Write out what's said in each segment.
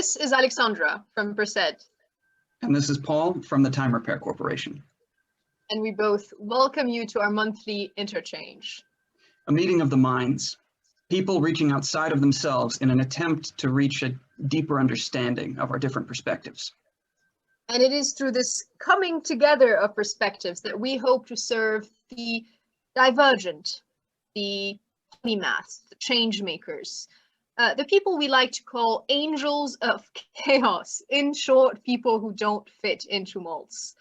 This is Alexandra from Perced. And this is Paul from the Time Repair Corporation. And we both welcome you to our monthly Interchange. A meeting of the minds, people reaching outside of themselves in an attempt to reach a deeper understanding of our different perspectives. And it is through this coming together of perspectives that we hope to serve the divergent, the polymaths, the change makers, the people we like to call angels of chaos. In short, people who don't fit into molds.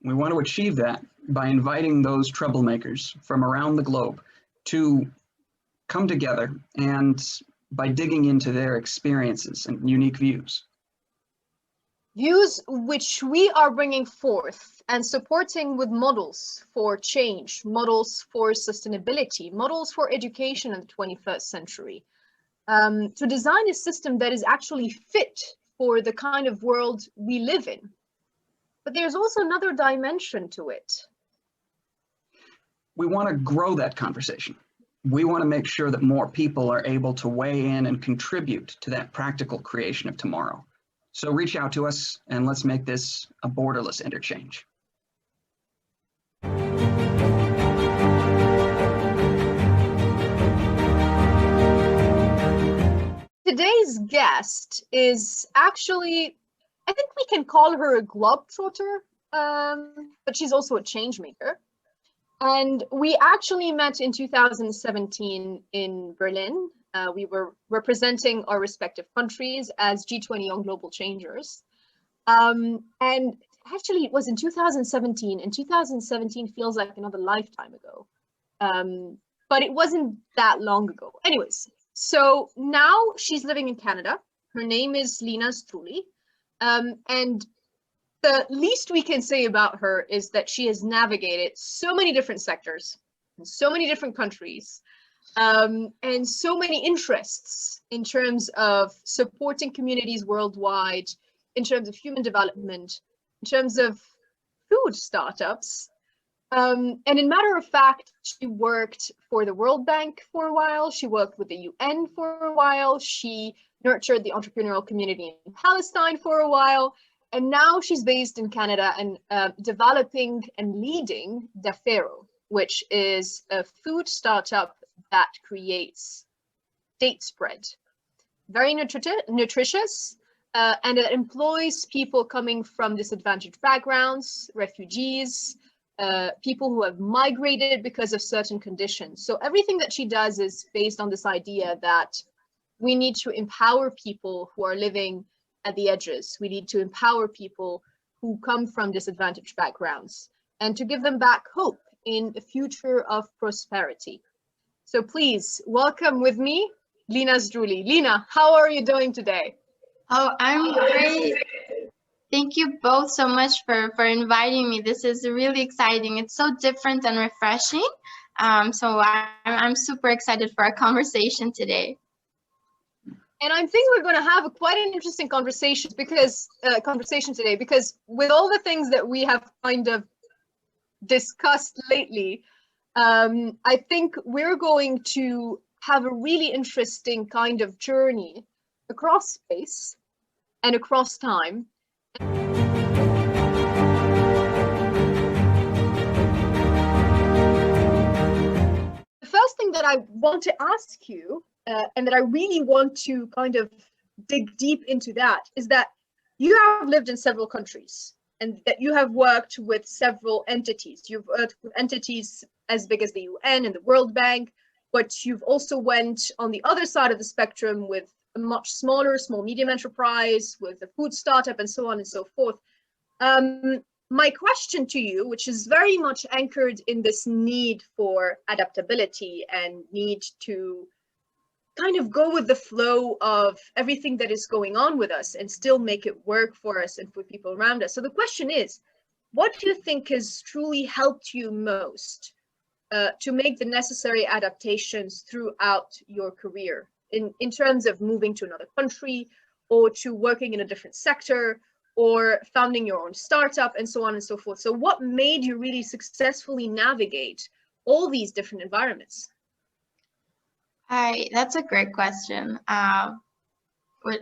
We want to achieve that by inviting those troublemakers from around the globe to come together and by digging into their experiences and unique views. Views which we are bringing forth and supporting with models for change, models for sustainability, models for education in the 21st century, to design a system that is actually fit for the kind of world we live in. But there's also another dimension to it. We want to grow that conversation. We want to make sure that more people are able to weigh in and contribute to that practical creation of tomorrow. So reach out to us and let's make this a borderless interchange. Today's guest is actually, I think we can call her a globetrotter, but she's also a change maker. And we actually met in 2017 in Berlin. We were representing our respective countries as G20 Young Global Changers. And actually it was in 2017, and 2017 feels like another lifetime ago. But it wasn't that long ago. Anyways, so now she's living in Canada. Her name is Lina Zdruli. And the least we can say about her is that she has navigated so many different sectors, in so many different countries, and so many interests in terms of supporting communities worldwide, in terms of human development, in terms of food startups. And in matter of fact, she worked for the World Bank for a while. She worked with the UN for a while. She nurtured the entrepreneurial community in Palestine for a while. And now she's based in Canada and developing and leading Dafero, which is a food startup that creates date spread. Very nutritious, and it employs people coming from disadvantaged backgrounds, refugees, people who have migrated because of certain conditions. So everything that she does is based on this idea that we need to empower people who are living at the edges. We need to empower people who come from disadvantaged backgrounds and to give them back hope in a future of prosperity. So please welcome with me, Lina Zdruli. Lina, how are you doing today? Oh, I'm great. Thank you both so much for inviting me. This is really exciting. It's so different and refreshing. So I'm super excited for our conversation today. And I think we're going to have quite an interesting conversation today, because with all the things that we have kind of discussed lately, I think we're going to have a really interesting kind of journey across space and across time. The first thing that I want to ask you, and that I really want to kind of dig deep into that, is that you have lived in several countries and that you have worked with several entities. You've worked with entities as big as the UN and the World Bank, but you've also went on the other side of the spectrum with a much smaller, small, medium enterprise, with a food startup, and so on and so forth. My question to you, which is very much anchored in this need for adaptability and need to kind of go with the flow of everything that is going on with us and still make it work for us and for people around us. So the question is, what do you think has truly helped you most to make the necessary adaptations throughout your career in terms of moving to another country or to working in a different sector or founding your own startup and so on and so forth? So what made you really successfully navigate all these different environments? Hi, that's a great question.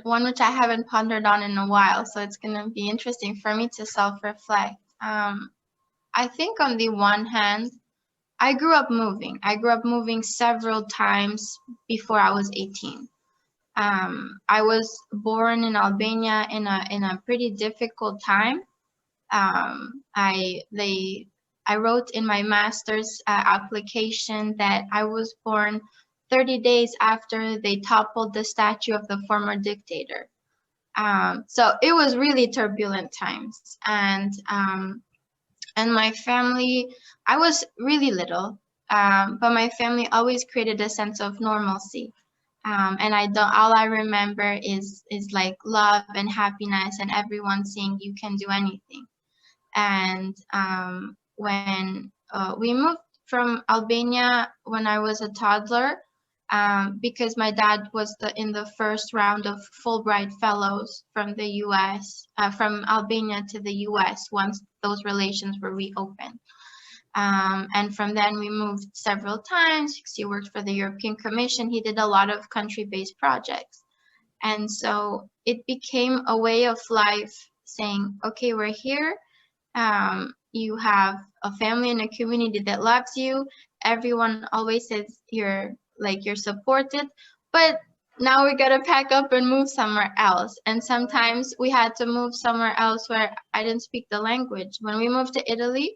one which I haven't pondered on in a while, so it's gonna be interesting for me to self-reflect. I think on the one hand, I grew up moving. I grew up moving several times before I was 18. I was born in Albania in a pretty difficult time. I wrote in my master's application that I was born 30 days after they toppled the statue of the former dictator. So it was really turbulent times, and my family, I was really little, but my family always created a sense of normalcy. And all I remember is like love and happiness and everyone saying you can do anything. And when we moved from Albania when I was a toddler, because my dad was in the first round of Fulbright fellows from the US, from Albania to the US once those relations were reopened. And from then we moved several times because he worked for the European Commission. He did a lot of country-based projects. And so it became a way of life saying, okay, we're here. You have a family and a community that loves you. Everyone always says you're supported, but now we gotta pack up and move somewhere else. And sometimes we had to move somewhere else where I didn't speak the language. When we moved to Italy,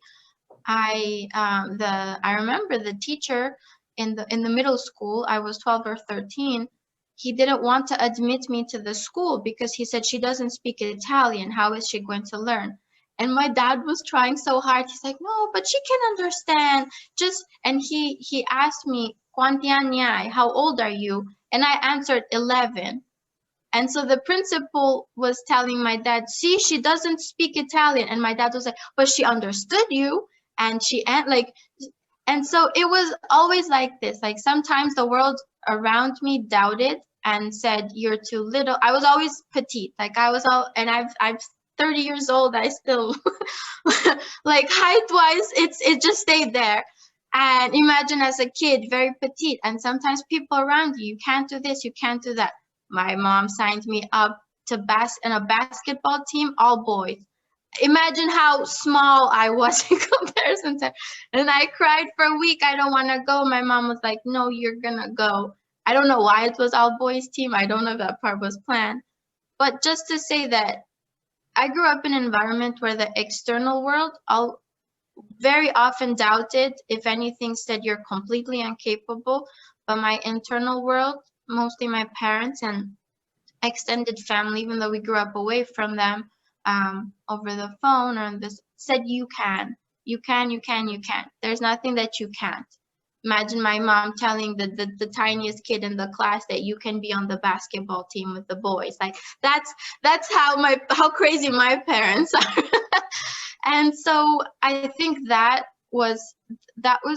I remember the teacher in the middle school, I was 12 or 13, he didn't want to admit me to the school because he said she doesn't speak Italian. How is she going to learn? And my dad was trying so hard. He's like, no, but she can understand. And he asked me, "Quanti anni hai?" How old are you? And I answered 11. And so the principal was telling my dad, see, she doesn't speak Italian. And my dad was like, but she understood you. And and so it was always like this. Like sometimes the world around me doubted and said, you're too little. I was always petite. Like I'm 30 years old. I still like height-wise, it just stayed there. And imagine as a kid, very petite. And sometimes people around you can't do this, you can't do that. My mom signed me up to in a basketball team, all boys. Imagine how small I was in comparison to, and I cried for a week. I don't want to go. My mom was like, no, you're gonna go. I don't know why it was all boys team. I don't know if that part was planned. But just to say that I grew up in an environment where the external world very often doubted, if anything said you're completely incapable, but my internal world, mostly my parents and extended family, even though we grew up away from them, over the phone or this, said you can. There's nothing that you can't. Imagine my mom telling the tiniest kid in the class that you can be on the basketball team with the boys. Like that's how crazy my parents are. And so I think that was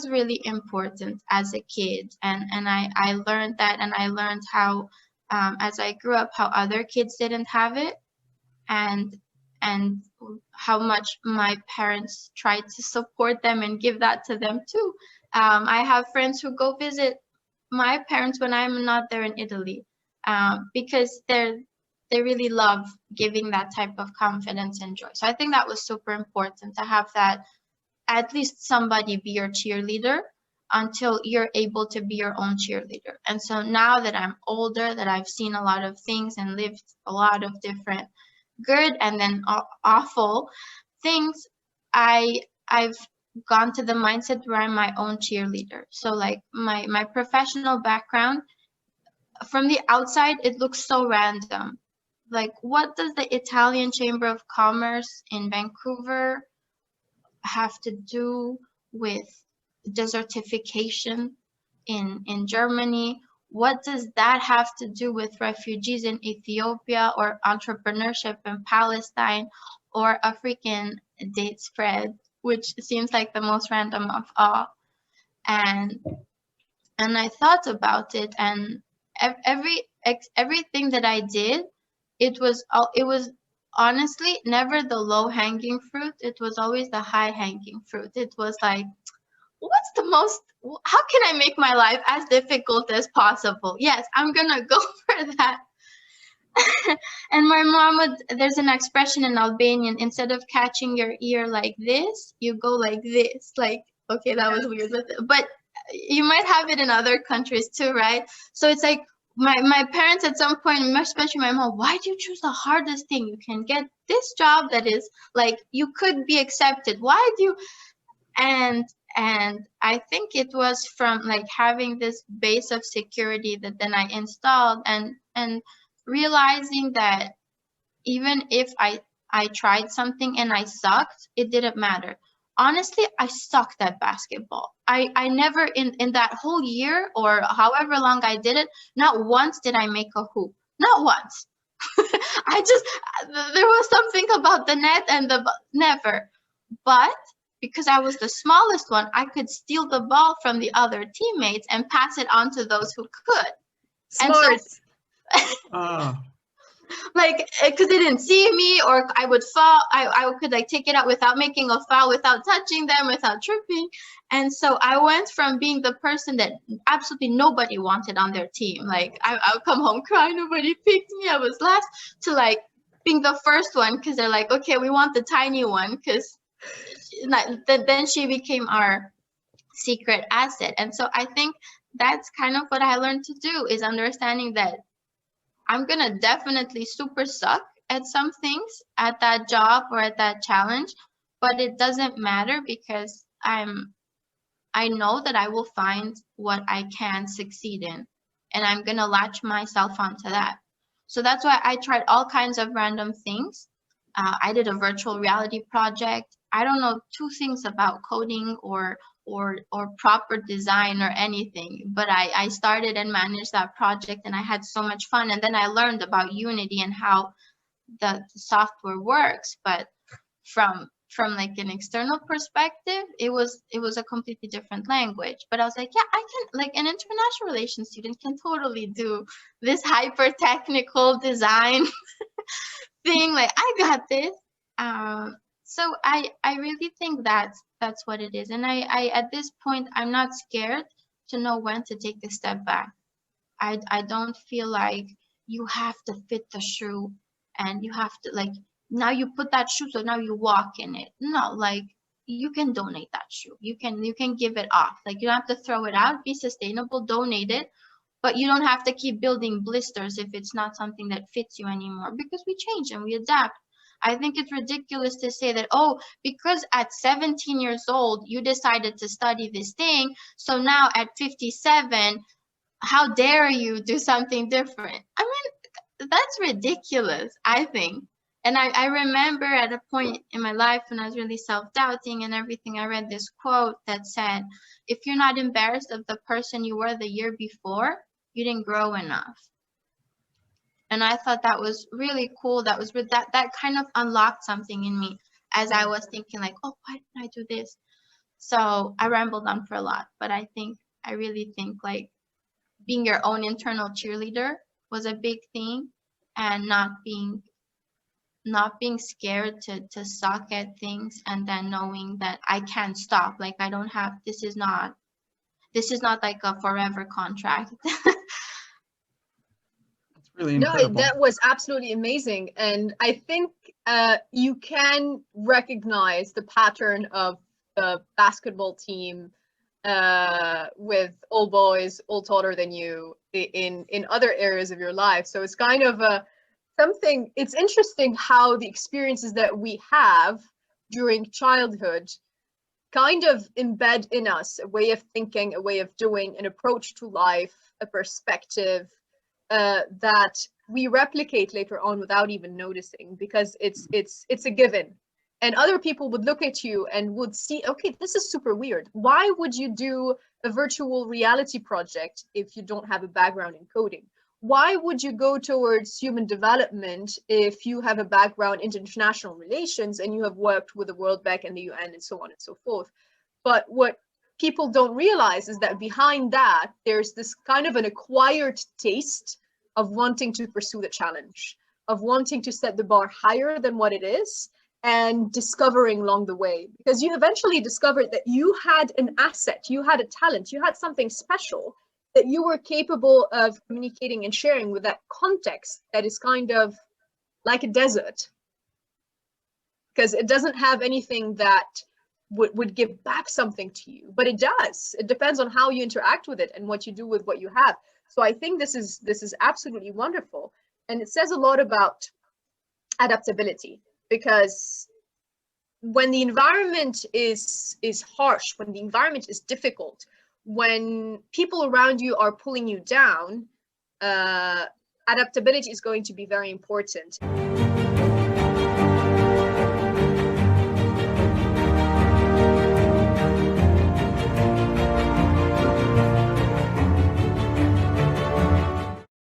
really important as a kid. And I learned that, and I learned how as I grew up, how other kids didn't have it, and how much my parents tried to support them and give that to them too. I have friends who go visit my parents when I'm not there in Italy, because they really love giving that type of confidence and joy. So I think that was super important to have that, at least somebody be your cheerleader until you're able to be your own cheerleader. And so now that I'm older, that I've seen a lot of things and lived a lot of different good and then awful things, I've gone to the mindset where I'm my own cheerleader. So like my professional background, from the outside, it looks so random. Like, what does the Italian Chamber of Commerce in Vancouver have to do with desertification in Germany? What does that have to do with refugees in Ethiopia or entrepreneurship in Palestine or African date spread, which seems like the most random of all? And I thought about it, and everything that I did, it was honestly never the low-hanging fruit. It was always the high-hanging fruit. It was like, how can I make my life as difficult as possible? Yes, I'm gonna go for that. And my mom would, there's an expression in Albanian, instead of catching your ear like this, you go like this. Like, okay, that was weird, but you might have it in other countries too, right? So it's like my parents at some point, especially my mom, why do you choose the hardest thing? You can get this job that is like, you could be accepted. Why do you? And I think it was from like having this base of security that then I installed, and realizing that even if I tried something and I sucked, it didn't matter. Honestly, I sucked at basketball. I never in that whole year or however long I did it, not once did I make a hoop. Not once. I just, there was something about the net and never. But because I was the smallest one, I could steal the ball from the other teammates and pass it on to those who could. Smart. And so, like, because they didn't see me, or I would fall, I could like take it out without making a foul, without touching them, without tripping. And so I went from being the person that absolutely nobody wanted on their team, like I would come home crying, nobody picked me, I was last, to like being the first one, because they're like, okay, we want the tiny one, because then she became our secret asset. And so I think that's kind of what I learned to do, is understanding that I'm gonna definitely super suck at some things, at that job or at that challenge, but it doesn't matter, because I know that I will find what I can succeed in, and I'm gonna latch myself onto that. So that's why I tried all kinds of random things. I did a virtual reality project. I don't know 2 things about coding or proper design or anything, but I started and managed that project, and I had so much fun. And then I learned about Unity and how the software works, but from like an external perspective, it was a completely different language. But I was like, yeah, I can, like an international relations student can totally do this hyper technical design thing. Like, I got this. So I really think that's what it is. And I at this point, I'm not scared to know when to take a step back. I don't feel like you have to fit the shoe, and you have to, like, now you put that shoe, so now you walk in it. No, like, you can donate that shoe. You can give it off. Like, you don't have to throw it out. Be sustainable, donate it. But you don't have to keep building blisters if it's not something that fits you anymore, because we change and we adapt. I think it's ridiculous to say that, oh, because at 17 years old, you decided to study this thing, so now at 57, how dare you do something different? I mean, that's ridiculous, I think. And I remember at a point in my life when I was really self-doubting and everything, I read this quote that said, if you're not embarrassed of the person you were the year before, you didn't grow enough. And I thought that was really cool. That kind of unlocked something in me, as I was thinking like, oh, why didn't I do this? So I rambled on for a lot, but I really think like being your own internal cheerleader was a big thing, and not being scared to suck at things, and then knowing that I can't stop. Like, I don't have, this is not like a forever contract. Really incredible. No, that was absolutely amazing. And I think you can recognize the pattern of the basketball team with all boys, all taller than you, in other areas of your life. So it's kind of something, it's interesting how the experiences that we have during childhood kind of embed in us a way of thinking, a way of doing, an approach to life, a perspective that we replicate later on without even noticing, because it's a given. And other people would look at you and would see, okay, this is super weird. Why would you do a virtual reality project if you don't have a background in coding? Why would you go towards human development if you have a background in international relations and you have worked with the World Bank and the UN and so on and so forth? But what people don't realize is that behind that, there's this kind of an acquired taste of wanting to pursue the challenge, of wanting to set the bar higher than what it is, and discovering along the way. Because you eventually discovered that you had an asset, you had a talent, you had something special, that you were capable of communicating and sharing with that context that is kind of like a desert, because it doesn't have anything that would give back something to you, but it does. It depends on how you interact with it and what you do with what you have. So I think this is absolutely wonderful, and it says a lot about adaptability, because when the environment is harsh, when the environment is difficult, when people around you are pulling you down, adaptability is going to be very important.